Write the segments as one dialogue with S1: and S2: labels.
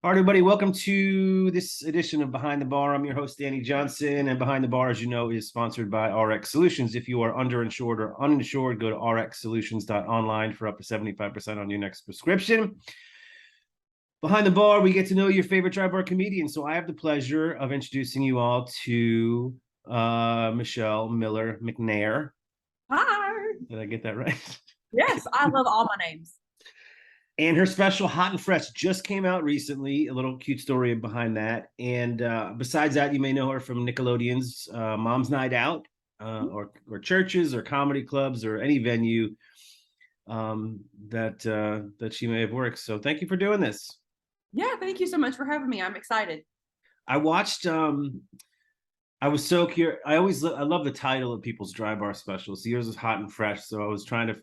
S1: All right, everybody, welcome to this edition of Behind the Bar. I'm your host, Danny Johnson, and Behind the Bar, as you know, is sponsored by RX Solutions. If you are underinsured or uninsured, go to rxsolutions.online for up to 75% on your next prescription. Behind the Bar, we get to know your favorite dry bar comedian. So I have the pleasure of introducing you all to Michelle Miller McNair.
S2: Hi.
S1: Did I get that right?
S2: Yes, I love all my names.
S1: And her special Hot and Fresh just came out recently. A little cute story behind that. And besides that, you may know her from Nickelodeon's Mom's Night Out, or churches or comedy clubs or any venue that she may have worked. So thank you for doing this.
S2: Yeah, thank you so much for having me. I'm excited.
S1: I watched. I was so curious. I love the title of people's dry bar specials. So yours is Hot and Fresh. So I was trying to,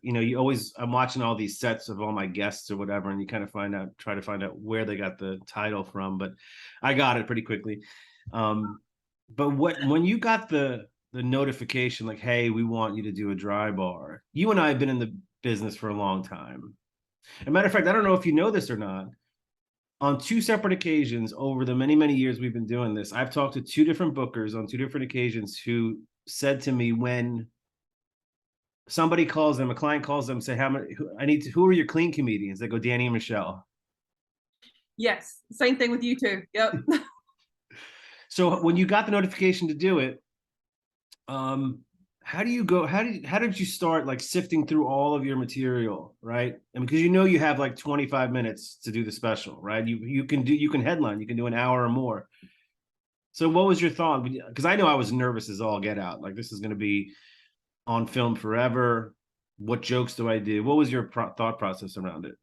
S1: I'm watching all these sets of all my guests or whatever, and you kind of try to find out where they got the title from. But I got it pretty quickly. But when you got the notification, like, hey, we want you to do a dry bar, you and I have been in the business for a long time. As a matter of fact, I don't know if you know this or not, on two separate occasions over the many, many years we've been doing this, I've talked to two different bookers on two different occasions who said to me, when somebody calls them, a client calls them, say, who are your clean comedians? They go, Danny and Michelle.
S2: Yes, same thing with you too. Yep.
S1: So when you got the notification to do it, how did you start, like, sifting through all of your material, right? And because you have like 25 minutes to do the special, right? You can headline, you can do an hour or more. So what was your thought? Because I know I was nervous as all get out. Like, this is going to be on film forever. What jokes do I do? What was your thought process around it?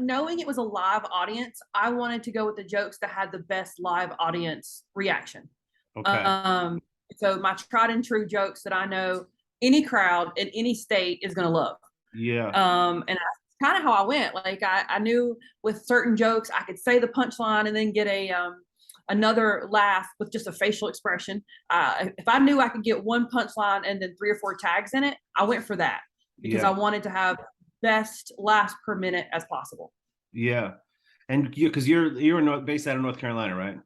S2: Knowing it was a live audience, I wanted to go with the jokes that had the best live audience reaction.
S1: Okay.
S2: So my tried and true jokes that I know any crowd in any state is going to love.
S1: Yeah.
S2: And that's kind of how I went. Like I knew with certain jokes, I could say the punchline and then get another laugh with just a facial expression. If I knew I could get one punchline and then 3 or 4 tags in it, I went for that because I wanted to have best laughs per minute as possible.
S1: Yeah. And because you're based out of North Carolina, right?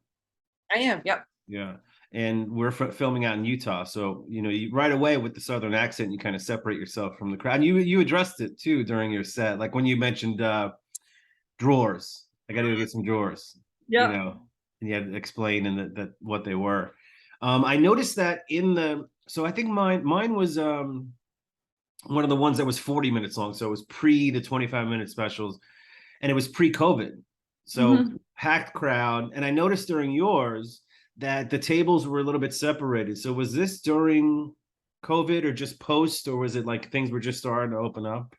S2: I am. Yep.
S1: Yeah. And we're filming out in Utah, so you right away with the Southern accent, you kind of separate yourself from the crowd. And you addressed it too during your set, like when you mentioned drawers. I got to go get some drawers.
S2: Yeah.
S1: And you had to explain that what they were. I noticed that so I think mine was one of the ones that was 40 minutes long, so it was pre the 25-minute specials, and it was pre-COVID, so packed crowd. And I noticed during yours that the tables were a little bit separated. So was this during COVID or just post, or was it like things were just starting to open up?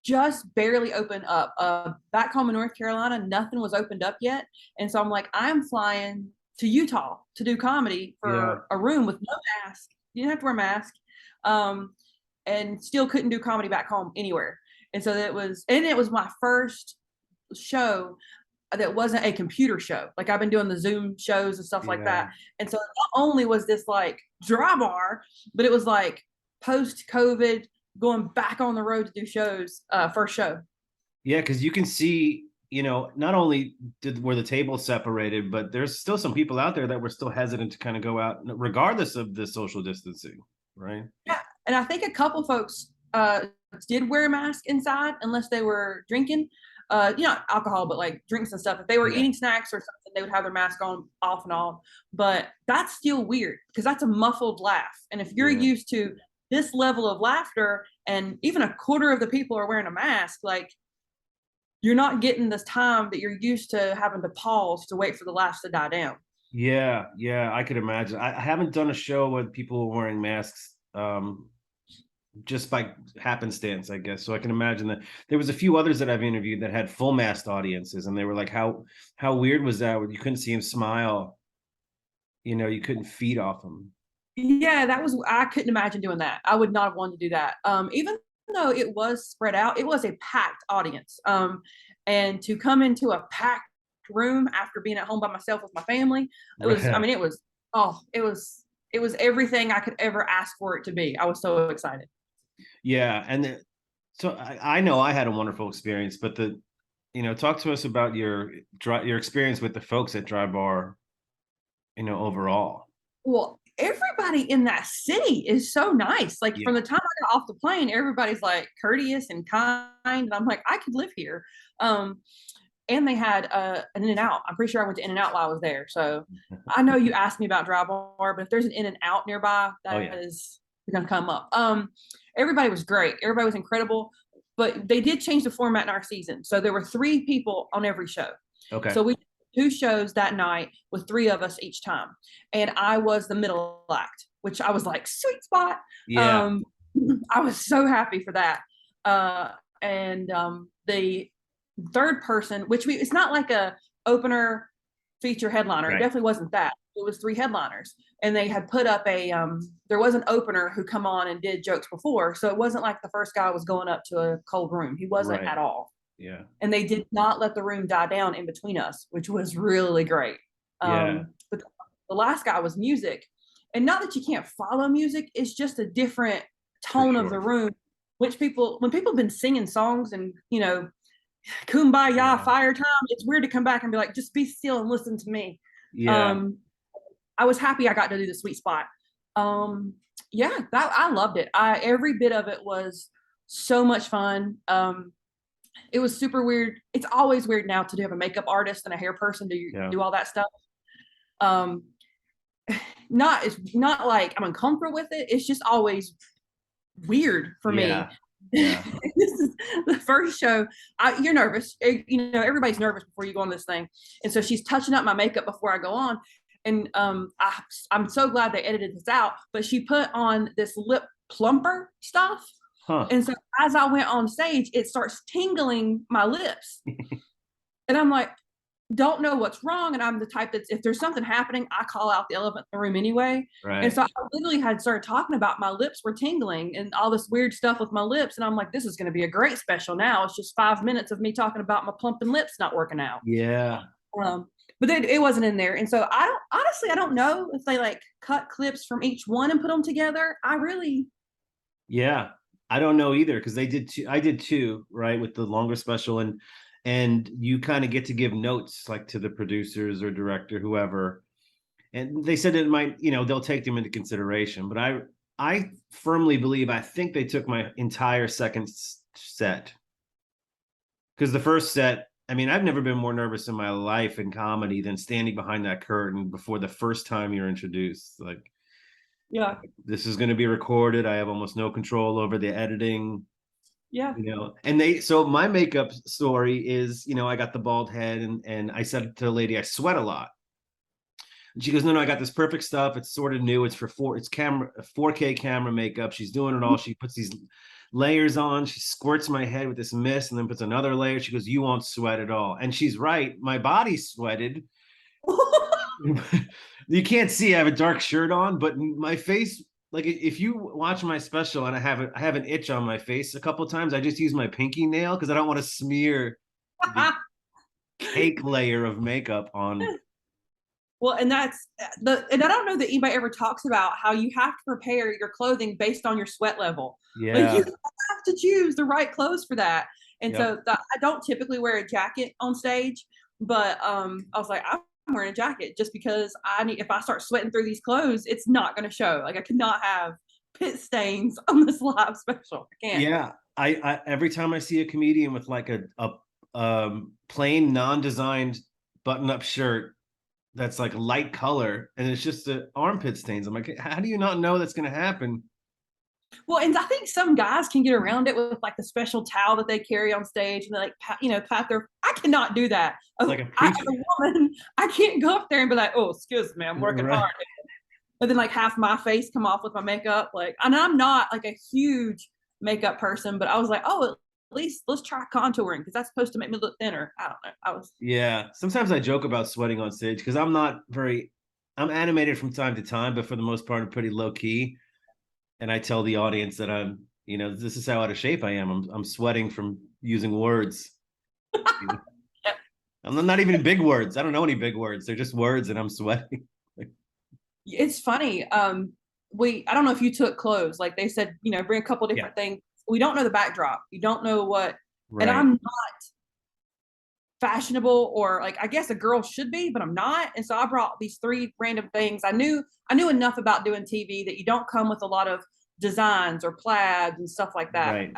S2: Just barely open up. Back home in North Carolina, nothing was opened up yet. And so I'm like, I'm flying to Utah to do comedy for a room with no mask. You didn't have to wear a mask. And still couldn't do comedy back home anywhere. And so it was my first show that wasn't a computer show. Like, I've been doing the Zoom shows and stuff like that. And so not only was this like dry bar, but it was like post COVID, going back on the road to do shows, first show.
S1: Yeah, because you can see, not only were the tables separated, but there's still some people out there that were still hesitant to kind of go out regardless of the social distancing, right?
S2: Yeah, and I think a couple folks did wear a mask inside unless they were drinking. Alcohol, but like drinks and stuff. If they were eating snacks or something, they would have their mask on off and on. But that's still weird because that's a muffled laugh. And if you're used to this level of laughter and even a quarter of the people are wearing a mask, like, you're not getting this time that you're used to having to pause to wait for the laughs to die down.
S1: Yeah, I could imagine. I haven't done a show with people wearing masks just by happenstance, I guess. So I can imagine that there was a few others that I've interviewed that had full masked audiences, and they were like, how weird was that when you couldn't see him smile? You couldn't feed off him.
S2: Yeah, I couldn't imagine doing that. I would not have wanted to do that. Even though it was spread out, it was a packed audience. And to come into a packed room after being at home by myself with my family, it was everything I could ever ask for it to be. I was so excited.
S1: Yeah, and so I know I had a wonderful experience, but talk to us about your experience with the folks at Dry Bar, overall.
S2: Well, everybody in that city is so nice. Like
S1: Yeah.
S2: from the time I got off the plane, everybody's like courteous and kind. And I'm like, I could live here. Um, and they had an In-N-Out. I'm pretty sure I went to In-N-Out while I was there. So I know you asked me about Dry Bar, but if there's an In-N-Out nearby,
S1: Oh
S2: that
S1: yeah.
S2: is going to come up. Everybody was great. Everybody was incredible. But they did change the format in our season. So there were 3 people on every show.
S1: Okay.
S2: So we did 2 shows that night with 3 of us each time. And I was the middle act, which I was like, sweet spot.
S1: Yeah.
S2: I was so happy for that. And the third person, which it's not like a opener feature headliner. It
S1: Right.
S2: definitely wasn't that. It was 3 headliners, and they had put up there was an opener who come on and did jokes before, so it wasn't like the first guy was going up to a cold room. He wasn't
S1: Right.
S2: at all.
S1: Yeah.
S2: And they did not let the room die down in between us, which was really great.
S1: Yeah.
S2: But the last guy was music, and not that you can't follow music, it's just a different
S1: For
S2: tone of the
S1: sure.
S2: room. Which when people have been singing songs and kumbaya
S1: Yeah.
S2: fire time, it's weird to come back and be like, just be still and listen to me.
S1: Yeah.
S2: um I was happy I got to do the sweet spot. Yeah, I loved it. Every bit of it was so much fun. It was super weird. It's always weird now to have a makeup artist and a hair person
S1: Yeah.
S2: do all that stuff. um it's not like I'm uncomfortable with it, it's just always weird for me.
S1: Yeah. Yeah.
S2: This is the first show. You're nervous. Everybody's nervous before you go on this thing. And so she's touching up my makeup before I go on. And I'm so glad they edited this out. But she put on this lip plumper stuff.
S1: Huh.
S2: And so as I went on stage, it starts tingling my lips. And I'm like, don't know what's wrong. And I'm the type that's, if there's something happening, I call out the elephant in the room anyway. And
S1: Right.
S2: so I literally had started talking about my lips were tingling and all this weird stuff with my lips. And I'm like, this is going to be a great special now. It's just 5 minutes of me talking about my plumping lips not working out.
S1: Yeah.
S2: But it wasn't in there. And so I don't know if they like cut clips from each one and put them together.
S1: Yeah. I don't know either, because they did two. I did two, right, with the longer special, and you kind of get to give notes like to the producers or director, whoever. And they said it might, they'll take them into consideration. But I firmly believe, I think they took my entire second set, because the first set, I mean, I've never been more nervous in my life in comedy than standing behind that curtain before the first time you're introduced. Like,
S2: Yeah.
S1: this is going to be recorded. I have almost no control over the editing.
S2: Yeah.
S1: And so my makeup story is, I got the bald head, and I said to the lady, I sweat a lot. And she goes, no, I got this perfect stuff. It's sort of new. It's 4K camera makeup. She's doing it all. She puts these layers on. She squirts my head with this mist and then puts another layer. She goes, you won't sweat at all. And she's right. My body sweated. You can't see, I have a dark shirt on, but my face, like if you watch my special and I have an itch on my face a couple of times, I just use my pinky nail because I don't want to smear the cake layer of makeup on.
S2: Well, and and I don't know that anybody ever talks about how you have to prepare your clothing based on your sweat level. Like
S1: Yeah.
S2: you have to choose the right clothes for that. And
S1: Yep.
S2: so I don't typically wear a jacket on stage, but I was like, I'm wearing a jacket just because if I start sweating through these clothes, it's not going to show. Like I could not have pit stains on this live special. I can't.
S1: Yeah. I every time I see a comedian with like a plain non-designed button-up shirt that's like light color and it's just the armpit stains, I'm like, how do you not know that's going to happen?
S2: Well, and I think some guys can get around it with like the special towel that they carry on stage and they like pat their. I cannot do that.
S1: Like a
S2: As
S1: preacher.
S2: a woman, I can't go up there and be like, "Oh, excuse me, I'm working
S1: Right.
S2: hard," and then like half my face come off with my makeup. Like, and I'm not like a huge makeup person, but I was like, "Oh, at least let's try contouring because that's supposed to make me look thinner." I don't know. I was.
S1: Yeah. Sometimes I joke about sweating on stage because I'm animated from time to time, but for the most part, I'm pretty low key. And I tell the audience that this is how out of shape I am. I'm sweating from using words. I'm not even big words. I don't know any big words. They're just words, and I'm sweating.
S2: It's funny. I don't know if you took clothes. Like they said, bring a couple different things. We don't know the backdrop. You don't know what. And
S1: Right.
S2: fashionable, or like I guess a girl should be, but I'm not. And so I brought these three random things. I knew enough about doing TV that you don't come with a lot of designs or plaids and stuff like that.
S1: Right.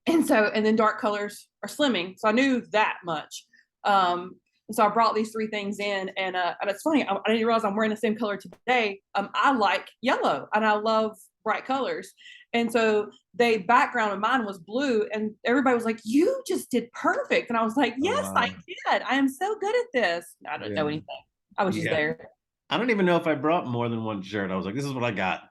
S2: And then dark colors are slimming. So I knew that much. So I brought these three things in, and it's funny. I didn't realize I'm wearing the same color today. I like yellow, and I love bright colors. And so the background of mine was blue, and everybody was like, "You just did perfect." And I was like,
S1: Oh,
S2: "Yes, I
S1: wow.
S2: did. I am so good at this." I don't know
S1: Yeah.
S2: anything. I was just
S1: Yeah.
S2: there.
S1: I don't even know if I brought more than one shirt. I was like, this is what I got.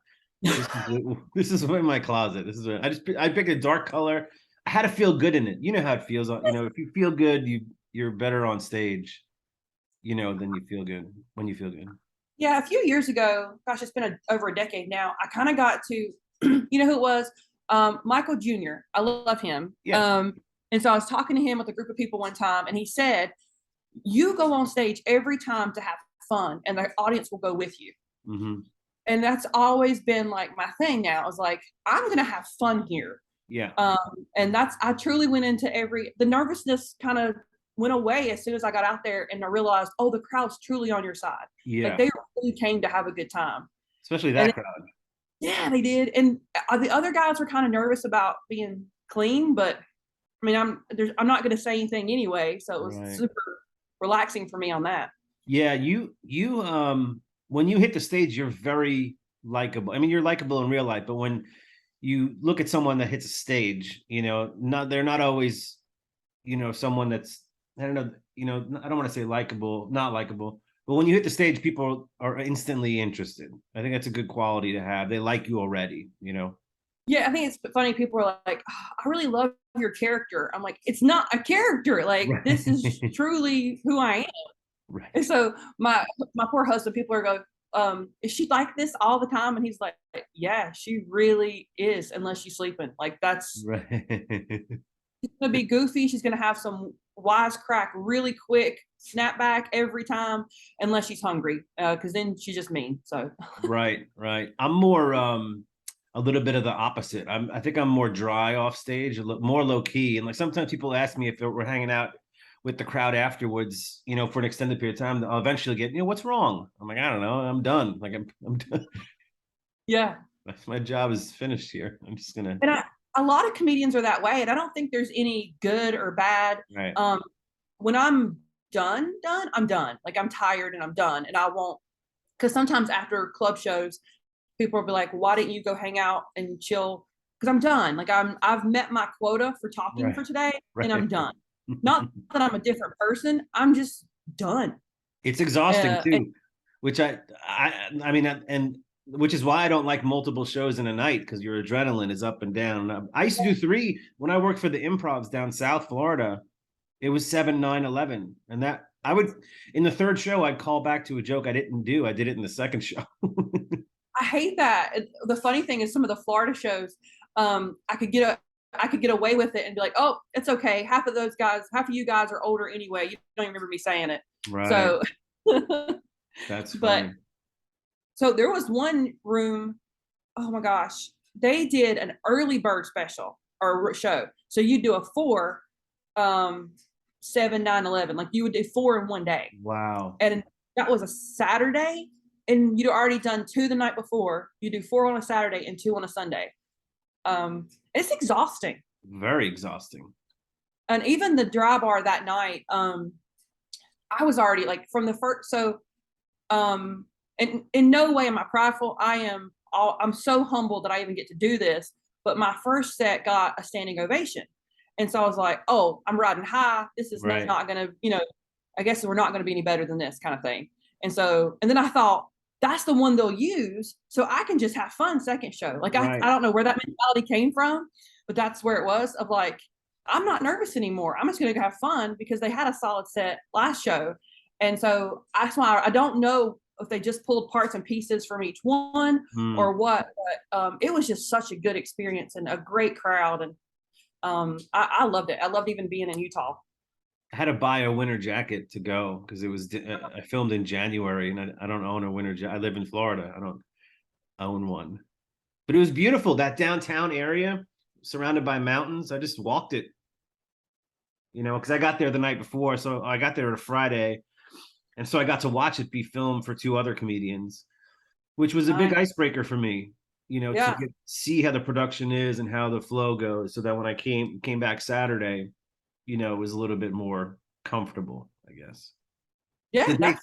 S1: This is in my closet. This is what I picked a dark color. I had to feel good in it. You know how it feels. You know, if you feel good, you're better on stage, you know, than you feel good when you feel good.
S2: Yeah, a few years ago, gosh, it's been over a decade now. I kind of got to, you know who it was? Michael Jr. I love him.
S1: Yeah.
S2: And so I was talking to him with a group of people one time, and he said, "You go on stage every time to have fun, and the audience will go with you."
S1: Mm-hmm.
S2: And that's always been like my thing now. I was like, I'm going to have fun here.
S1: Yeah.
S2: And I truly went into the nervousness kind of went away as soon as I got out there, and I realized, oh, the crowd's truly on your side.
S1: Yeah.
S2: Like they really came to have a good time.
S1: Especially that
S2: And
S1: crowd.
S2: yeah, they did. And the other guys were kind of nervous about being clean, but I mean, I'm not going to say anything anyway. So it was
S1: Right.
S2: super relaxing for me on that.
S1: Yeah, you when you hit the stage, you're very likable. I mean, you're likable in real life, but when you look at someone that hits a stage, you know, they're not always, you know, someone that's, I don't know, you know, I don't want to say likable, not likable, but when you hit the stage, people are instantly interested. I think that's a good quality to have. They like you already, you know.
S2: Yeah, I think it's funny. People are like, "Oh, I really love your character." I'm like, it's not a character. Like, this is
S1: Right.
S2: truly who I am. And
S1: Right.
S2: so my poor husband, people are going, is she like this all the time? And he's like, yeah, she really is, unless she's sleeping. Like that's
S1: Right.
S2: she's gonna be goofy. She's gonna have some wisecrack really quick, snap back every time, unless she's hungry, because then she's just mean. So
S1: Right, right. I'm more a little bit of the opposite. I think I'm more dry off stage, more low key. And like sometimes people ask me if we're hanging out with the crowd afterwards, you know, for an extended period of time, I'll eventually get, you know, what's wrong? I'm like, I don't know. I'm done. Like I'm done.
S2: yeah.
S1: My job is finished here. I'm just gonna
S2: And a lot of comedians are that way, and I don't think there's any good or bad.
S1: right.
S2: When I'm done, I'm done. Like I'm tired and I'm done, and I won't. Because sometimes after club shows, people will be like, "Why didn't you go hang out and chill?" Because I'm done. Like I've met my quota for talking
S1: Right.
S2: for today, and I'm
S1: Right.
S2: done. Not that I'm a different person. I'm just done.
S1: It's exhausting
S2: And
S1: too, which I mean, and which is why I don't like multiple shows in a night because your adrenaline is up and down. I used to do three when I worked for the Improvs down South Florida. It was 7, 9, 11, and that I would in the third show I'd call back to a joke I didn't do. I did it in the second show.
S2: I hate that. The funny thing is, some of the Florida shows, I could get away with it and be like, "Oh, it's okay. Half of you guys are older anyway. You don't even remember me saying it."
S1: Right.
S2: So,
S1: That's
S2: but
S1: funny.
S2: so there was one room. Oh my gosh, they did an early bird special or show. So you do a 4, 7, 9, 11. Like you would do 4 in one day,
S1: Wow.
S2: and that was a Saturday. And you'd already done 2 the night before. You do 4 on a Saturday and 2 on a Sunday. It's exhausting.
S1: Very exhausting.
S2: And even the dry bar that night, I was already like from the first. So, and in no way am I prideful. I'm so humbled that I even get to do this. But my first set got a standing ovation, and so I was like, "Oh, I'm riding high. This is
S1: Right.
S2: not gonna, I guess we're not gonna be any better than this kind of thing." And then I thought, that's the one they'll use, so I can just have fun second show. Like I
S1: Right.
S2: don't know where that mentality came from, but that's where it was of like, I'm not nervous anymore. I'm just gonna go have fun because they had a solid set last show. And so that's why I don't know if they just pulled parts and pieces from each one
S1: Hmm.
S2: or what, but it was just such a good experience and a great crowd. And I loved it. I loved even being in Utah.
S1: I had to buy a winter jacket to go because it was I filmed in January and I don't own a winter jacket. I live in Florida. I don't own one. But it was beautiful. That downtown area surrounded by mountains. I just walked it, because I got there the night before, so I got there on a Friday, and so I got to watch it be filmed for two other comedians, which was a big icebreaker for me, to see how the production is and how the flow goes, so that when I came back Saturday, it was a little bit more comfortable, I guess.
S2: Yeah,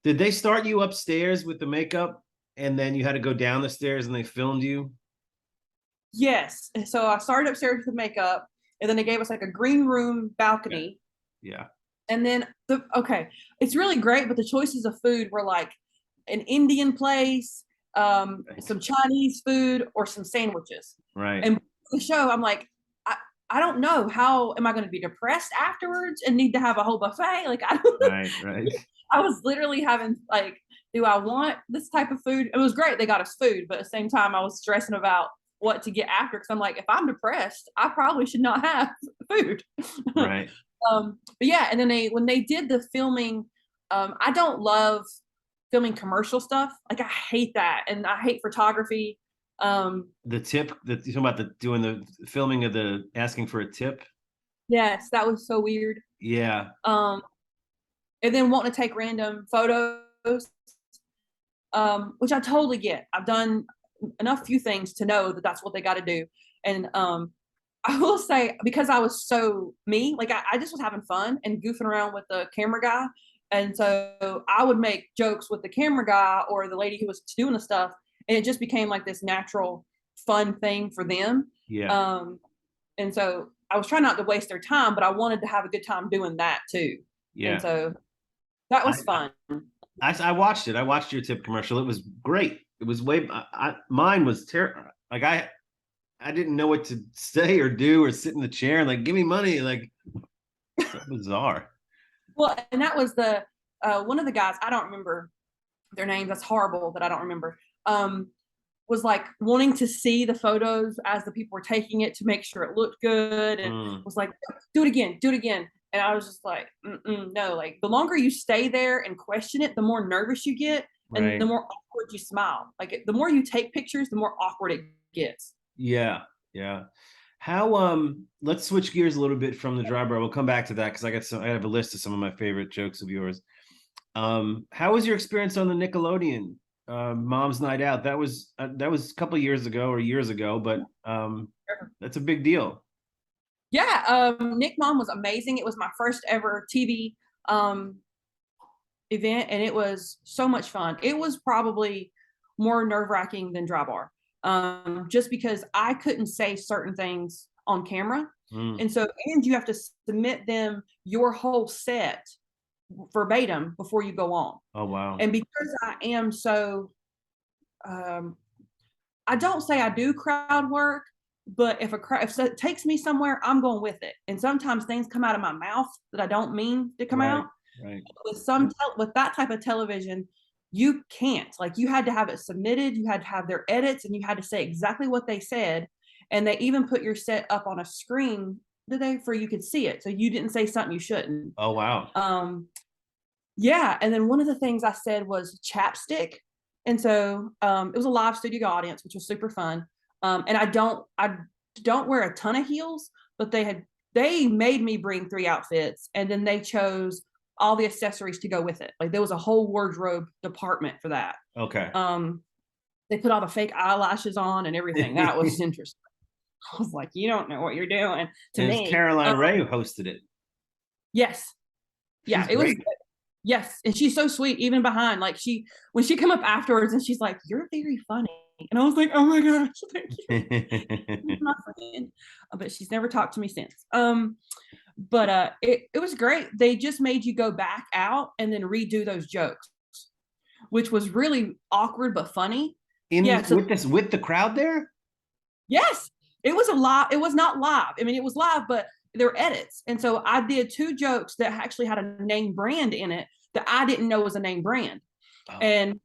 S1: did they start you upstairs with the makeup, and then you had to go down the stairs and they filmed you?
S2: Yes. So I started upstairs with the makeup, and then they gave us like a green room balcony.
S1: Yeah.
S2: And then it's really great, but the choices of food were like an Indian place, some Chinese food, or some sandwiches.
S1: Right.
S2: And the show, I'm like, I don't know, how am I going to be depressed afterwards and need to have a whole buffet? Like, I don't know.
S1: Right.
S2: I was literally having like, do I want this type of food? It was great. They got us food, but at the same time, I was stressing about what to get after. Cause I'm like, if I'm depressed, I probably should not have food.
S1: Right.
S2: But yeah. And then when they did the filming, I don't love filming commercial stuff. Like, I hate that. And I hate photography.
S1: The tip that you're talking about, doing the filming of the asking for a tip.
S2: Yes, that was so weird.
S1: Yeah.
S2: And then wanting to take random photos, which I totally get. I've done few things to know that that's what they got to do. And I will say, because I was so me, like I just was having fun and goofing around with the camera guy. And so I would make jokes with the camera guy or the lady who was doing the stuff. And it just became like this natural, fun thing for them.
S1: Yeah.
S2: And so I was trying not to waste their time, but I wanted to have a good time doing that too.
S1: Yeah.
S2: And so that was fun.
S1: I watched it. I watched your tip commercial. It was great. It was mine was terrible. Like, I didn't know what to say or do or sit in the chair and like, give me money. Like, so bizarre.
S2: Well, and that was the one of the guys, I don't remember their names. That's horrible that I don't remember. Was like wanting to see the photos as the people were taking it to make sure it looked good, and was like, do it again. And I was just like, no, like the longer you stay there and question it, the more nervous you get, and the more awkward you smile. Like, the more you take pictures, the more awkward it gets.
S1: Yeah. How let's switch gears a little bit from the dry bar. We'll come back to that because I have a list of some of my favorite jokes of yours. How was your experience on the Nickelodeon Mom's Night Out? That was a couple of years ago or years ago, but that's a big deal.
S2: Yeah, Nick Mom was amazing. It was my first ever TV event, and it was so much fun. It was probably more nerve-wracking than dry bar, just because I couldn't say certain things on camera. And you have to submit them your whole set verbatim before you go on.
S1: Oh, wow.
S2: And because I am so, I don't say I do crowd work, but if it takes me somewhere, I'm going with it. And sometimes things come out of my mouth that I don't mean to come out.
S1: Right.
S2: With that type of television, you can't. Like, you had to have it submitted, you had to have their edits, and you had to say exactly what they said. And they even put your set up on a screen for you could see it, so you didn't say something you shouldn't.
S1: Oh, wow.
S2: Yeah, and then one of the things I said was chapstick, and so it was a live studio audience, which was super fun. And I don't wear a ton of heels, but they made me bring 3 outfits, and then they chose all the accessories to go with it. Like, there was a whole wardrobe department for that.
S1: Okay.
S2: They put all the fake eyelashes on and everything. That was interesting. I was like, you don't know what you're doing. To me,
S1: Caroline Ray who hosted it.
S2: Yes. Yeah, it was. Yes, and she's so sweet, even behind. Like, when she come up afterwards and she's like, "You're very funny," and I was like, "Oh my gosh, thank you." My friend, but she's never talked to me since. But it was great. They just made you go back out and then redo those jokes, which was really awkward but funny.
S1: With the crowd there.
S2: Yes, it was it was not live. I mean, it was live, but there were edits. And so I did 2 jokes that actually had a name brand in it that I didn't know was a name brand. Oh. And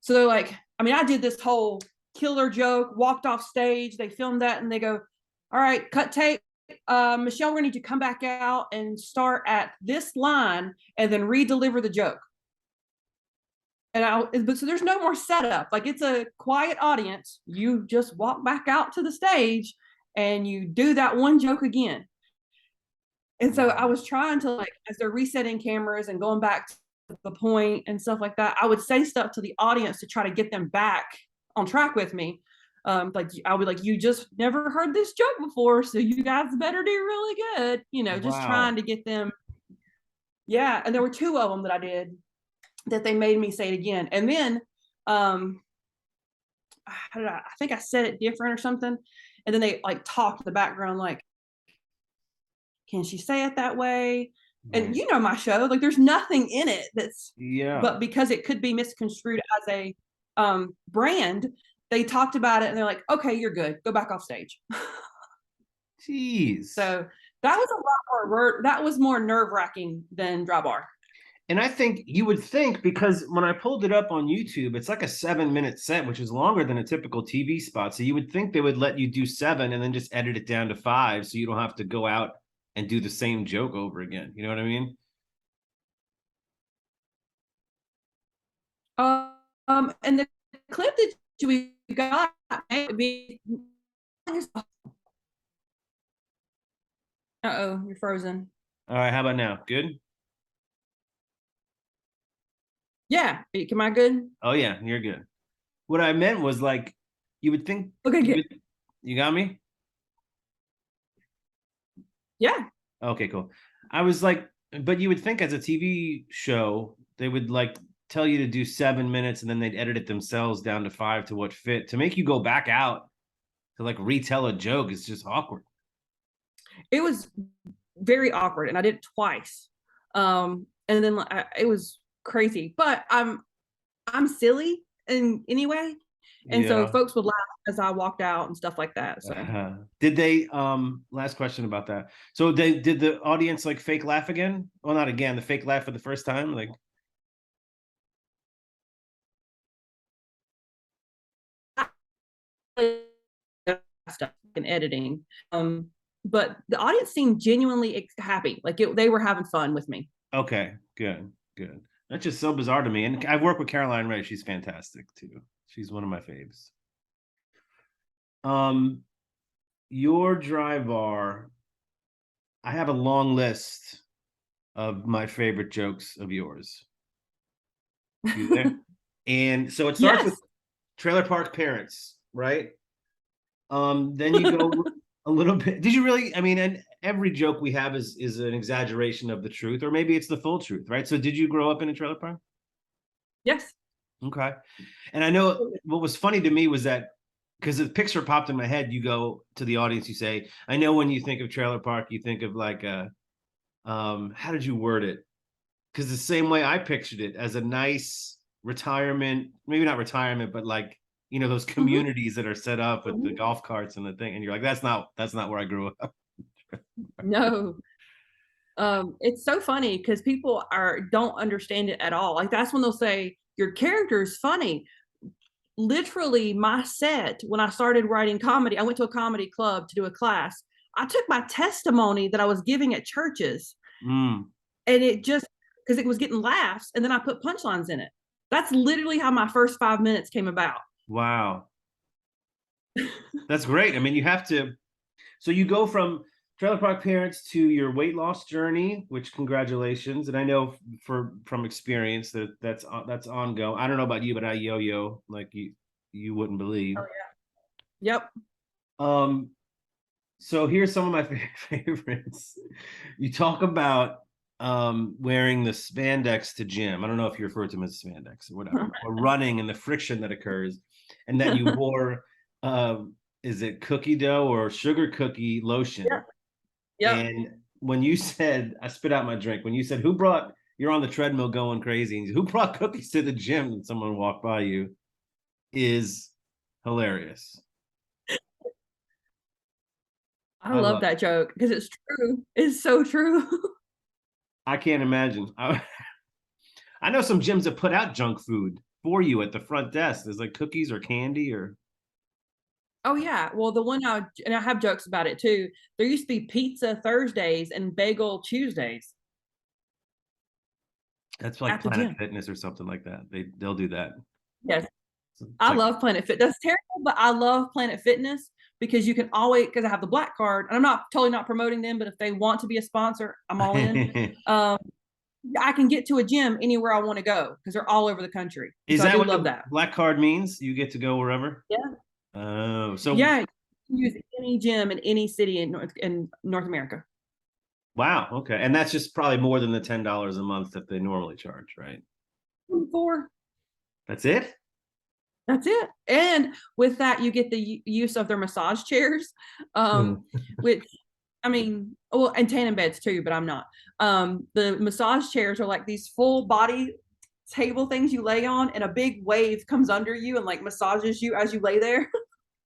S2: so they're like, I mean, I did this whole killer joke, walked off stage, they filmed that, and they go, all right, cut tape. Michelle, we're going to need to come back out and start at this line and then re-deliver the joke. But so there's no more setup. Like, it's a quiet audience. You just walk back out to the stage and you do that one joke again. And so I
S1: Wow.
S2: was trying to, like, as they're resetting cameras and going back to the point and stuff like that, I would say stuff to the audience to try to get them back on track with me. Like I would like, you just never heard this joke before, so you guys better do really good. Just trying
S1: Wow.
S2: to get them. Yeah, and there were two of them that I did that they made me say it again, and then I think I said it different or something, and then they like talked the background like, can she say it that way? And
S1: Right.
S2: my show, like there's nothing in it that's,
S1: Yeah.
S2: but because it could be misconstrued as a brand, they talked about it and they're like, okay, you're good. Go back off stage.
S1: Jeez.
S2: So that was a lot more, that was more nerve wracking than Dry Bar.
S1: And I think you would think, because when I pulled it up on YouTube, it's like a 7-minute set, which is longer than a typical TV spot. So you would think they would let you do 7 and then just edit it down to 5 so you don't have to go out and do the same joke over again. You know what I mean?
S2: And the clip that we got, maybe, uh-oh, you're frozen.
S1: All right, how about now? Good?
S2: Yeah, am I good?
S1: Oh yeah, you're good. What I meant was, like, you would think
S2: Okay, good.
S1: you got me?
S2: Yeah.
S1: Okay, cool. I was like, but you would think as a TV show, they would like tell you to do 7 minutes and then they'd edit it themselves down to 5 to what fit. To make you go back out to like retell a joke is just awkward.
S2: It was very awkward, and I did it twice. And then it was crazy, but I'm silly in anyway, and so
S1: Yeah.
S2: folks would laugh as I walked out and stuff like that. So
S1: Did they last question about that. So they did the audience like fake laugh again? Well, not again, the fake laugh for the first time? Like
S2: stuff in editing. But the audience seemed genuinely happy, like they were having fun with me.
S1: okay, good, good. That's just so bizarre to me. And I've worked with Caroline Ray. She's fantastic too. She's one of my faves. Um, your dry bar, I have a long list of my favorite jokes of yours. You there? And so it starts
S2: Yes.
S1: with Trailer Park Parents, right? Then you go a little bit. Did you really? I mean, and every joke we have is an exaggeration of the truth, or maybe it's the full truth, right? So did you grow up in a trailer park?
S2: Yes.
S1: Okay. And I know what was funny to me was that, because the picture popped in my head, you go to the audience, you say, I know when you think of trailer park, you think of like a how did you word it? Because the same way I pictured it, as a nice retirement, maybe not retirement, but like, those
S2: Mm-hmm.
S1: communities that are set up with the
S2: Mm-hmm.
S1: golf carts and the thing, and you're like, that's not where I grew up.
S2: No. It's so funny because people don't understand it at all. Like that's when they'll say your character is funny. Literally, my set when I started writing comedy, I went to a comedy club to do a class. I took my testimony that I was giving at churches,
S1: Mm,
S2: and it just because it was getting laughs, and then I put punchlines in it. That's literally how my first 5 minutes came about.
S1: wow. That's great. I mean, you have to, so you go from trailer park parents to your weight loss journey, which congratulations. And I know from experience that's ongoing. I don't know about you, but I yo-yo like you wouldn't believe.
S2: Oh yeah. Yep.
S1: Um, so here's some of my favorites. You talk about wearing the spandex to gym. I don't know if you refer to them as spandex or whatever, or running and the friction that occurs, and that you wore is it cookie dough or sugar cookie lotion?
S2: Yep. Yep.
S1: And when you said, I spit out my drink, when you said, who brought, you're on the treadmill going crazy, and who brought cookies to the gym and someone walked by you, is hilarious.
S2: I
S1: I
S2: love
S1: love,
S2: that joke because it's true. It's so true.
S1: I can't imagine. I know some gyms that put out junk food for you at the front desk. There's like cookies or candy or
S2: Oh yeah. Well, and I have jokes about it too. There used to be pizza Thursdays and bagel Tuesdays
S1: that's like
S2: at the
S1: Planet
S2: gym.
S1: Fitness or something like that. They'll do that.
S2: Yes.
S1: It's
S2: I
S1: like
S2: love Planet Fit. That's terrible, but I love Planet Fitness because you can always, because I have the black card, and I'm not totally not promoting them, but if they want to be a sponsor, I'm all in. I can get to a gym anywhere I want to go because they're all over the country.
S1: Is
S2: So I
S1: that
S2: do
S1: what
S2: love
S1: the
S2: that.
S1: black card means? You get to go wherever?
S2: Yeah.
S1: Oh, so
S2: Yeah. You can use any gym in any city in North America.
S1: wow. Okay. And that's just probably more than the $10 a month that they normally charge, right?
S2: For
S1: That's it?
S2: That's it. And with that, you get the use of their massage chairs, which, I mean, well, and tanning beds too, but I'm not. The massage chairs are like these full body table things you lay on, and a big wave comes under you and like massages you as you lay there.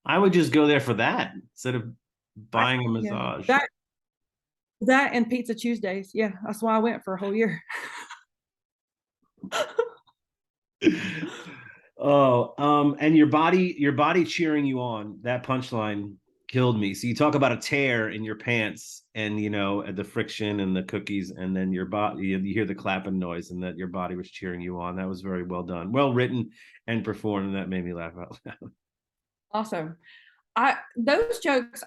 S1: I would just go there for that instead of buying a
S2: Yeah,
S1: massage.
S2: that and Pizza Tuesdays. Yeah, that's why I went for a whole year.
S1: Oh, and your body cheering you on, that punchline killed me. So you talk about a tear in your pants and the friction and the cookies, and then your body, you hear the clapping noise, and that your body was cheering you on. That was very well done, well written and performed, and that made me laugh out loud.
S2: Awesome. Those jokes,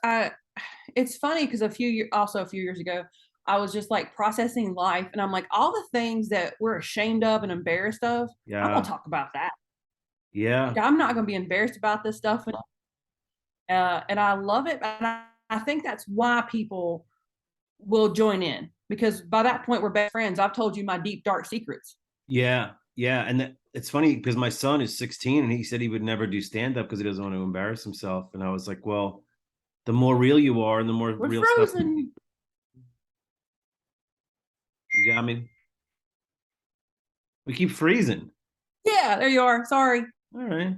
S2: it's funny because a few years ago, I was just like processing life, and I'm like, all the things that we're ashamed of and embarrassed of, I'm gonna
S1: Yeah.
S2: talk about that.
S1: Yeah.
S2: Like, I'm not gonna be embarrassed about this stuff, and I love it. And I think that's why people will join in, because by that point we're best friends. I've told you my deep dark secrets.
S1: Yeah. Yeah. And it's funny because my son is 16 and he said he would never do stand up because he doesn't want to embarrass himself. And I was like, well, the more real you are and the more
S2: We're
S1: real stuff
S2: frozen.
S1: you got me. We keep freezing.
S2: Yeah, there you are. Sorry.
S1: All right.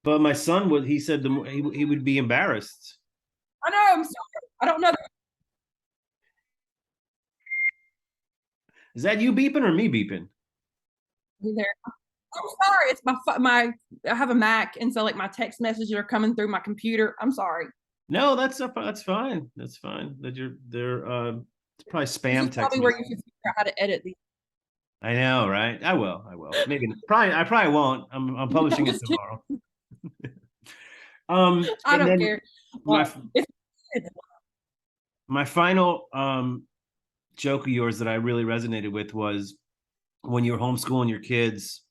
S1: But my son would, he said the more, he would be embarrassed.
S2: I know. I'm sorry. I don't know.
S1: Is that you beeping or me beeping?
S2: There. I'm sorry. It's my. I have a Mac, and so like my text messages are coming through my computer. I'm sorry.
S1: No, that's fine. That's fine. That they're it's probably
S2: This
S1: spam
S2: is
S1: text
S2: probably where
S1: message.
S2: you should figure out how to edit these.
S1: I know, right? I will. I will. Maybe probably I probably won't. I'm
S2: I'm
S1: publishing it
S2: just kidding.
S1: tomorrow.
S2: I
S1: And
S2: don't
S1: then
S2: care.
S1: my
S2: It's
S1: my final joke of yours that I really resonated with was when you were homeschooling your kids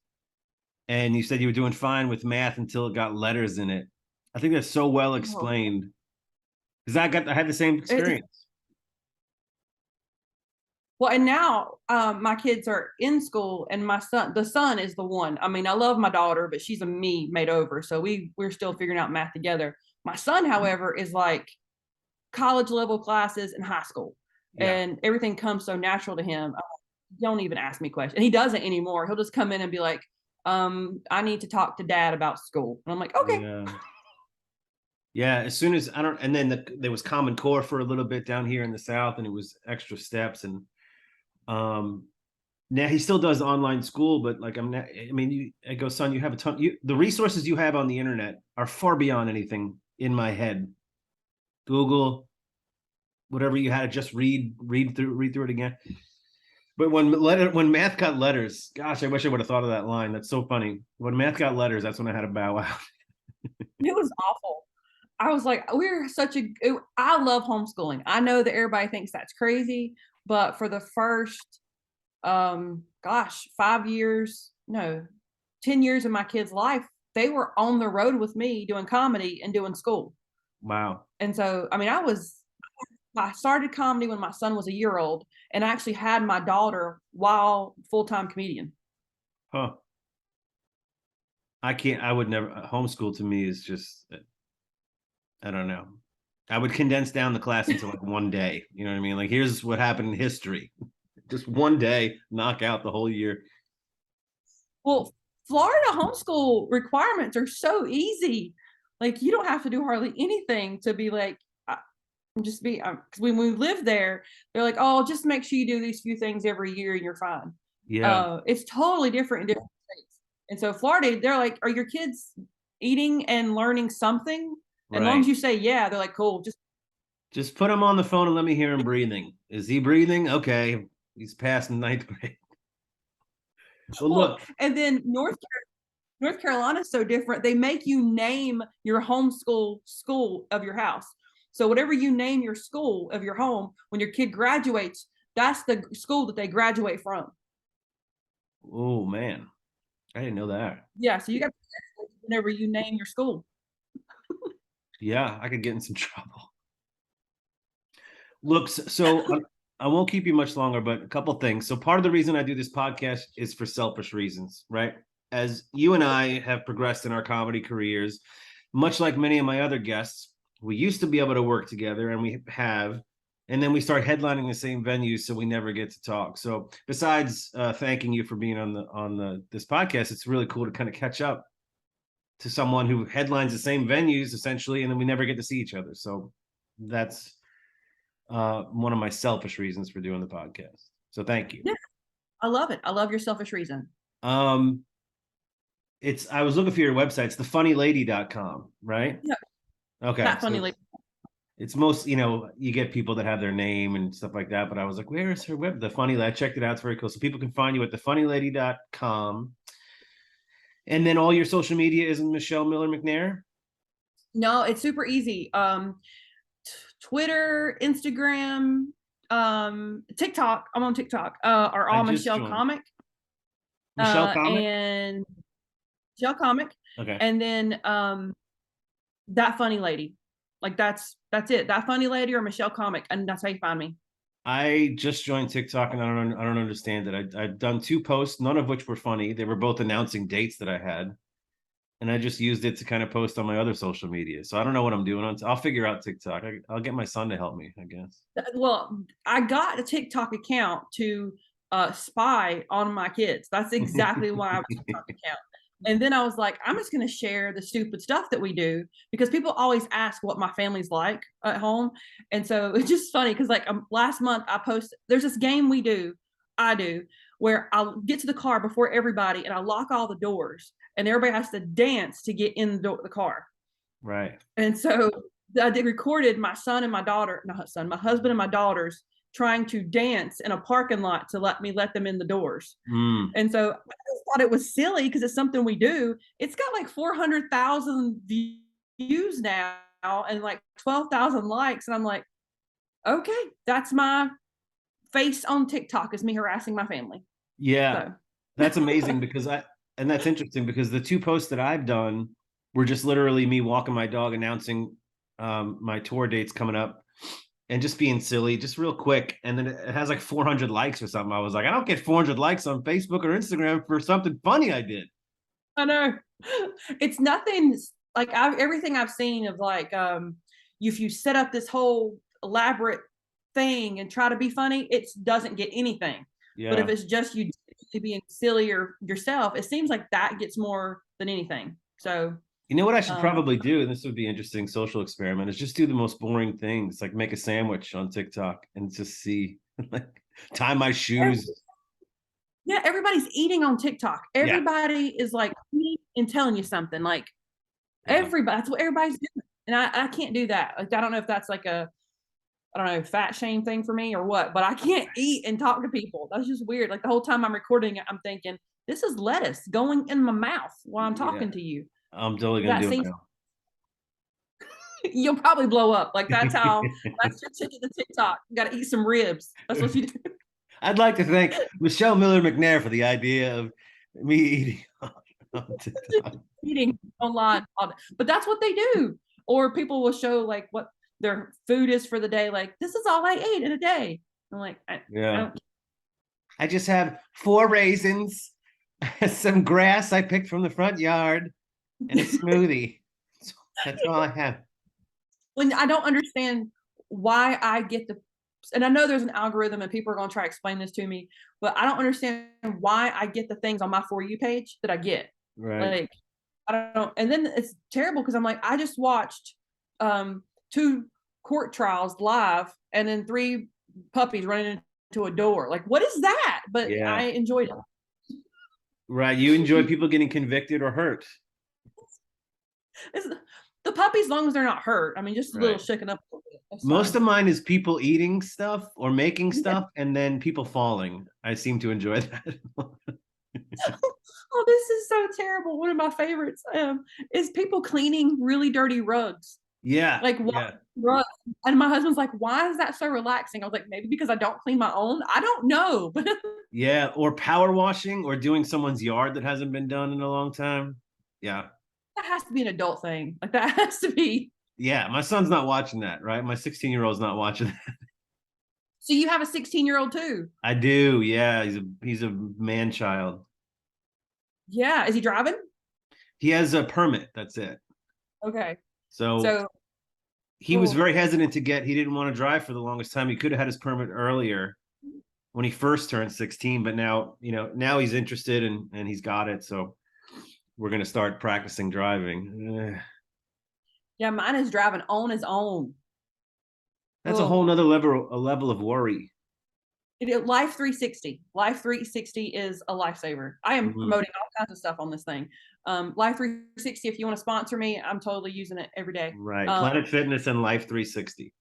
S1: and you said you were doing fine with math until it got letters in it. I think that's so well explained because I had the same
S2: it's
S1: experience.
S2: well, and now my kids are in school, and the son is the one. I mean, I love my daughter, but she's a me made over, so we're still figuring out math together. My son, however, is like college level classes in high school,
S1: Yeah.
S2: and everything comes so natural to him. Don't even ask me questions. And he doesn't anymore. He'll just come in and be like, I need to talk to dad about school. And I'm like, okay.
S1: Yeah. Yeah, as soon as I don't, and then there was Common Core for a little bit down here in the South, and it was extra steps, and um, now he still does online school, but like I'm not. I mean, I go, son, you have a ton. The resources you have on the internet are far beyond anything in my head. Google, whatever you had to just read through it again. But when math got letters, gosh, I wish I would have thought of that line. That's so funny. When math got letters, that's when I had to bow out.
S2: It was awful. I was like, I love homeschooling. I know that everybody thinks that's crazy, but for the first, 5 years, no, 10 years of my kid's life, they were on the road with me doing comedy and doing school.
S1: Wow.
S2: And so, I mean, I started comedy when my son was a year old, and I actually had my daughter while full-time comedian.
S1: Huh. I can't. I would never. Homeschool to me is just. I don't know. I would condense down the class into like one day. You know what I mean? Like, here's what happened in history. Just one day, knock out the whole year.
S2: Well, Florida homeschool requirements are so easy. Like, you don't have to do hardly anything to be like, just be, because when we live there, they're like, oh, just make sure you do these few things every year and you're fine.
S1: Yeah.
S2: It's totally different in different states. And so Florida, they're like, are your kids eating and learning something? As long
S1: Right.
S2: as you say, yeah, they're like, cool.
S1: Just put him on the phone and let me hear him breathing. Is he breathing? Okay. He's passing ninth grade. Well,
S2: Well,
S1: look.
S2: and then North Carolina is so different. They make you name your homeschool school of your house. So whatever you name your school of your home, when your kid graduates, that's the school that they graduate from.
S1: Oh man, I didn't know that.
S2: Yeah, so you got whenever you name your school.
S1: Yeah, I could get in some trouble. Look, so I won't keep you much longer, but a couple things. So part of the reason I do this podcast is for selfish reasons, right? As you and I have progressed in our comedy careers, much like many of my other guests, we used to be able to work together, and we have, and then we start headlining the same venues, so we never get to talk. So besides thanking you for being on the this podcast, it's really cool to kind of catch up to someone who headlines the same venues essentially, and then we never get to see each other. So that's one of my selfish reasons for doing the podcast. So thank you.
S2: Yeah, I love it. I love your selfish reason.
S1: Um, it's I was looking for your website. It's thefunnylady.com, right?
S2: Yeah.
S1: Okay.
S2: That funny lady.
S1: It's most, you get people that have their name and stuff like that, but I was like, where is her web? The Funny Lady. I checked it out. It's very cool. So people can find you at thefunnylady.com. And then all your social media is Michelle Miller McNair.
S2: No, it's super easy. Twitter, Instagram, TikTok. I'm on TikTok. Are all Michelle
S1: joined.
S2: Comic.
S1: Michelle Comic?
S2: And Michelle Comic.
S1: Okay.
S2: And then That Funny Lady. Like that's it. That Funny Lady or Michelle Comic, and that's how you find me.
S1: I just joined TikTok and I don't understand it. I've done 2 posts, none of which were funny. They were both announcing dates that I had, and I just used it to kind of post on my other social media. So I don't know what I'm doing on. I'll figure out TikTok. I'll get my son to help me, I guess.
S2: Well, I got a TikTok account to spy on my kids. That's exactly why I have a TikTok account. And then I was like, I'm just going to share the stupid stuff that we do, because people always ask what my family's like at home. And so it's just funny because like last month I posted, there's this game I do, where I'll get to the car before everybody and I lock all the doors and everybody has to dance to get in the car.
S1: Right.
S2: And so I recorded my son and my daughter, not son, my husband and my daughters trying to dance in a parking lot to let them in the doors. And so I thought it was silly because it's something we do. It's got like 400,000 views now and like 12,000 likes. And I'm like, okay, that's my face on TikTok, is me harassing my family.
S1: Yeah. So. That's amazing and that's interesting because the 2 posts that I've done were just literally me walking my dog, announcing my tour dates coming up, and just being silly, just real quick. And then it has like 400 likes or something. I was like, I don't get 400 likes on Facebook or Instagram for something funny I did.
S2: I know. It's nothing like everything I've seen of like, if you set up this whole elaborate thing and try to be funny, it doesn't get anything. Yeah. But if it's just you being silly or yourself, it seems like that gets more than anything. So
S1: you know what I should probably do, and this would be an interesting social experiment, is just do the most boring things, like make a sandwich on TikTok and just see, like tie my shoes.
S2: Yeah, everybody's eating on TikTok. Everybody is like eating and telling you something. Like everybody, that's what everybody's doing. And I can't do that. Like I don't know if that's like a, I don't know, fat shame thing for me or what, but I can't eat and talk to people. That's just weird. Like the whole time I'm recording it, I'm thinking, this is lettuce going in my mouth while I'm talking to you.
S1: I'm totally gonna do it now.
S2: You'll probably blow up. Like that's your ticket to TikTok. You got to eat some ribs. That's what you do.
S1: I'd like to thank Michelle Miller McNair for the idea of me eating on TikTok.
S2: Eating online, but that's what they do. Or people will show like what their food is for the day. Like this is all I ate in a day. I'm like,
S1: I just have 4 raisins, some grass I picked from the front yard, and a smoothie. So that's all I have.
S2: When I don't understand why I get and I know there's an algorithm and people are going to try to explain this to me, but I don't understand why I get the things on my For You page that I get.
S1: Right.
S2: Like, I don't, and then it's terrible because I'm like, I just watched 2 court trials live and then 3 puppies running into a door. Like, what is that? But I enjoyed it.
S1: Right. You enjoy people getting convicted or hurt.
S2: It's the puppies, as long as they're not hurt. I mean, just a little shaken up.
S1: Most of mine is people eating stuff or making stuff and then people falling. I seem to enjoy that.
S2: Oh, this is so terrible. One of my favorites is people cleaning really dirty rugs.
S1: Yeah,
S2: Like
S1: yeah,
S2: rugs. And my husband's like, why is that so relaxing? I was like, maybe because I don't clean my own. I don't know. But
S1: yeah. Or power washing or doing someone's yard that hasn't been done in a long time. Yeah.
S2: that has to be an adult thing. Like that has to be.
S1: Yeah, my son's not watching that, right? My 16-year-old's not watching that.
S2: So you have a 16-year-old too?
S1: I do. Yeah, he's a man child.
S2: Yeah. Is he driving?
S1: He has a permit, that's it.
S2: Okay.
S1: So
S2: So
S1: he was
S2: oh,
S1: very hesitant to get, he didn't want to drive for the longest time. He could have had his permit earlier when he first turned 16, but now, now he's interested and he's got it. So we're going to start practicing driving.
S2: yeah, mine is driving on his own.
S1: That's a
S2: Oh,
S1: whole nother level of worry.
S2: Life 360. Life 360 is a lifesaver. I am
S1: Mhm.
S2: promoting all kinds of stuff on this thing. Life 360, if you want to sponsor me, I'm totally using it every day.
S1: Right. Planet Fitness and Life 360.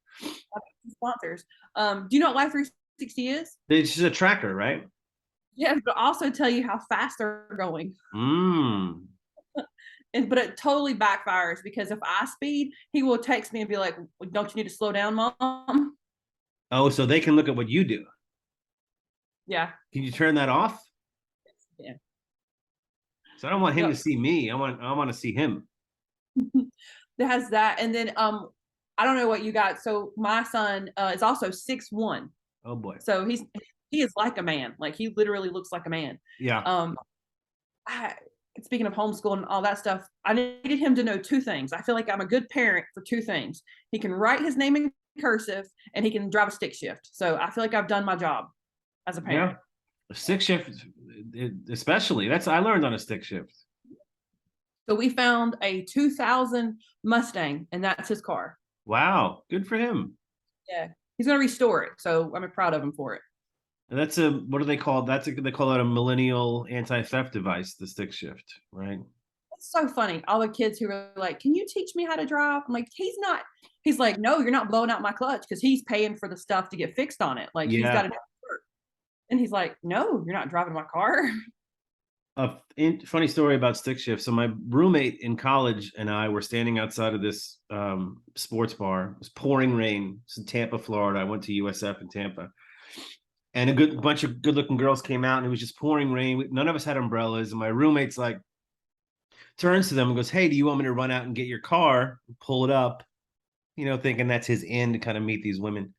S2: Sponsors. Do you know what Life 360 is?
S1: It's just a tracker, right?
S2: Yes, but also tell you how fast they're going.
S1: Mm.
S2: But it totally backfires because if I speed, he will text me and be like, "Don't you need to slow down, mom?"
S1: Oh, so they can look at what you do.
S2: Yeah.
S1: Can you turn that off?
S2: Yeah.
S1: So I don't want him
S2: Yep.
S1: to see me. I want to see him.
S2: That has that, and then I don't know what you got. So my son is also 6'1",
S1: Oh boy.
S2: so he is like a man. Like he literally looks like a man.
S1: Yeah.
S2: Um, I, speaking of homeschool and all that stuff, I needed him to know two things. I feel like I'm a good parent for two things. He can write his name in cursive and he can drive a stick shift. So I feel like I've done my job as a
S1: Yeah.
S2: parent.
S1: A stick shift, especially. That's I learned on a stick shift.
S2: So we found a 2000 Mustang, and that's his car.
S1: Wow. Good for him.
S2: Yeah, he's gonna restore it. So I'm proud of him for it.
S1: And that's a what do they call they call that a millennial anti-theft device, the stick shift, right?
S2: It's so funny. All the kids who are like, "Can you teach me how to drive?" I'm like, "He's not." He's like, "No, you're not blowing out my clutch because he's paying for the stuff to get fixed on it. Like he's got
S1: Yeah.
S2: to do work." And he's like, "No, you're not driving my car."
S1: Funny story about stick shift. So my roommate in college and I were standing outside of this sports bar. It was pouring rain. It's in Tampa, Florida. I went to USF in Tampa, and a bunch of good-looking girls came out, and it was just pouring rain. None of us had umbrellas, and my roommate's like turns to them and goes, "Hey, do you want me to run out and get your car, pull it up?" Thinking that's his end to kind of meet these women.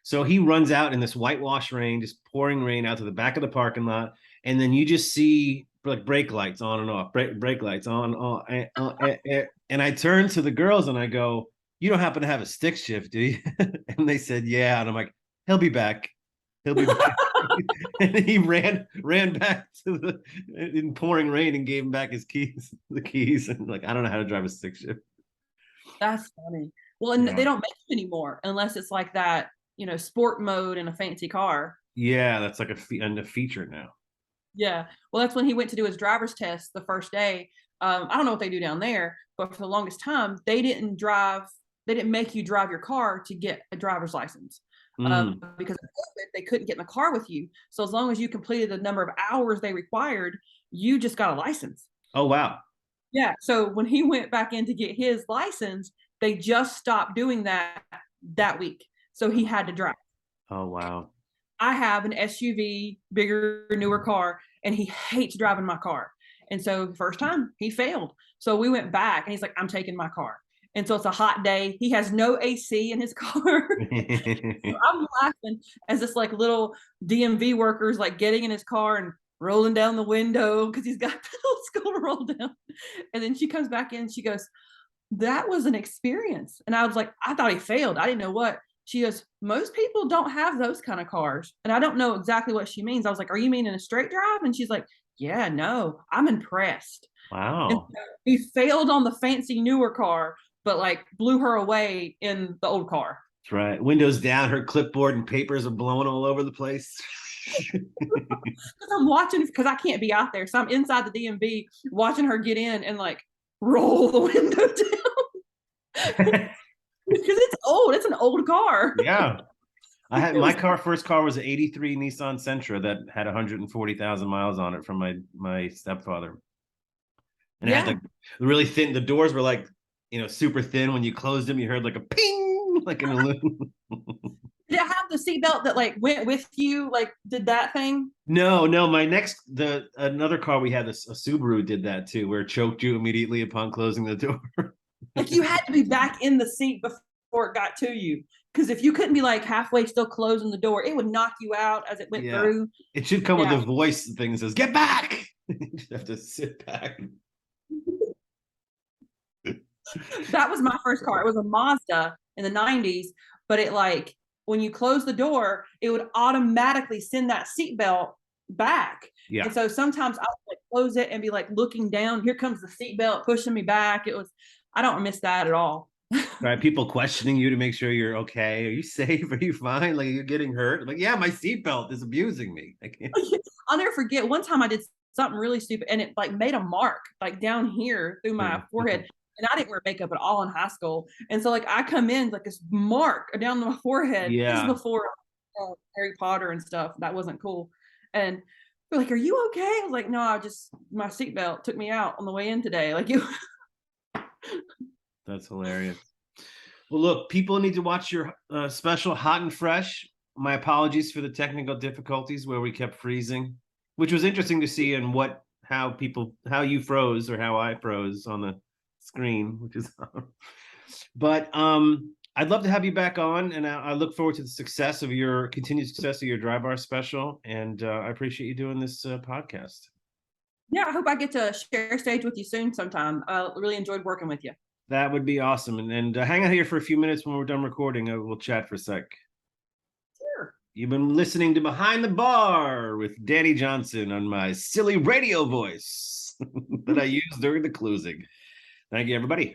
S1: So he runs out in this whitewash rain, just pouring rain out to the back of the parking lot, and then you just see like brake lights on and off, brake lights on, and I turn to the girls and I go, "You don't happen to have a stick shift, do you?" And they said, "Yeah," and I'm like, "He'll be back. He'll be back." And he ran back to the in pouring rain and gave him back his keys, the keys, and like I don't know how to drive a stick shift.
S2: That's funny. Well, and they
S1: Yeah.
S2: don't make them anymore unless it's like that, sport mode in a fancy car.
S1: Yeah, that's like a feature now.
S2: Yeah. Well, that's when he went to do his driver's test the first day. I don't know what they do down there, but for the longest time, they didn't drive. They didn't make you drive your car to get a driver's license
S1: Mm.
S2: because of COVID, they couldn't get in the car with you. So as long as you completed the number of hours they required, you just got a license.
S1: Oh wow.
S2: Yeah. So when he went back in to get his license, they just stopped doing that week. So he had to drive.
S1: Oh wow.
S2: I have an SUV, bigger, newer car, and he hates driving my car. And so the first time he failed. So we went back and he's like, "I'm taking my car." And so it's a hot day. He has no AC in his car. So I'm laughing as this like little DMV workers like getting in his car and rolling down the window because he's got the little school to roll down. And then she comes back in and she goes, "That was an experience." And I was like, "I thought he failed. I didn't know what." She goes, "Most people don't have those kind of cars." And I don't know exactly what she means. I was like, "Are you meaning a straight drive?" And she's like, "Yeah, no, I'm impressed." And
S1: Wow.
S2: so he failed on the fancy newer car, but like blew her away in the old car.
S1: That's right. Windows down, her clipboard and papers are blowing all over the place.
S2: Because I'm watching, because I can't be out there. So I'm inside the DMV watching her get in and like roll the window down. Because it's old. It's an old car.
S1: Yeah. I had my first car was an 83 Nissan Sentra that had 140,000 miles on it from my stepfather. And it had like really thin, the doors were like, super thin. When you closed them, you heard like a ping, like an aluminum.
S2: Did it have the seatbelt that like went with you, like did that thing?
S1: No, another car we had, a Subaru did that too, where it choked you immediately upon closing the door.
S2: Like you had to be back in the seat before it got to you. Because if you couldn't be like halfway still closing the door, it would knock you out as it went through.
S1: It should come with a voice thing that says, "Get back." You just have to sit back.
S2: That was my first car. It was a Mazda in the 90s, but it like when you close the door, it would automatically send that seatbelt back.
S1: Yeah.
S2: And so sometimes I would like close it and be like looking down. Here comes the seatbelt pushing me back. I don't miss that at all.
S1: Right, people questioning you to make sure you're okay. Are you safe? Are you fine? Like, you're getting hurt? Like, yeah, my seatbelt is abusing me. I can't.
S2: I'll never forget one time I did something really stupid and it like made a mark like down here through my forehead. And I didn't wear makeup at all in high school. And so like I come in like this mark down my forehead. This is before Harry Potter and stuff. That wasn't cool. And they're like, "Are you okay?" I was like, "No, my seatbelt took me out on the way in today." Like you.
S1: That's hilarious. Well, look, people need to watch your special Hot and Fresh. My apologies for the technical difficulties where we kept freezing, which was interesting to see, and how you froze or how I froze on the screen, which is but I'd love to have you back on, and I look forward to the continued success of your Dry Bar special, and I appreciate you doing this podcast.
S2: Yeah, I hope I get to share stage with you soon sometime. I really enjoyed working with you.
S1: That would be awesome. And hang out here for a few minutes when we're done recording. We'll chat for a sec.
S2: Sure.
S1: You've been listening to Behind the Bar with Danny Johnson on my silly radio voice that I use during the closing. Thank you, everybody.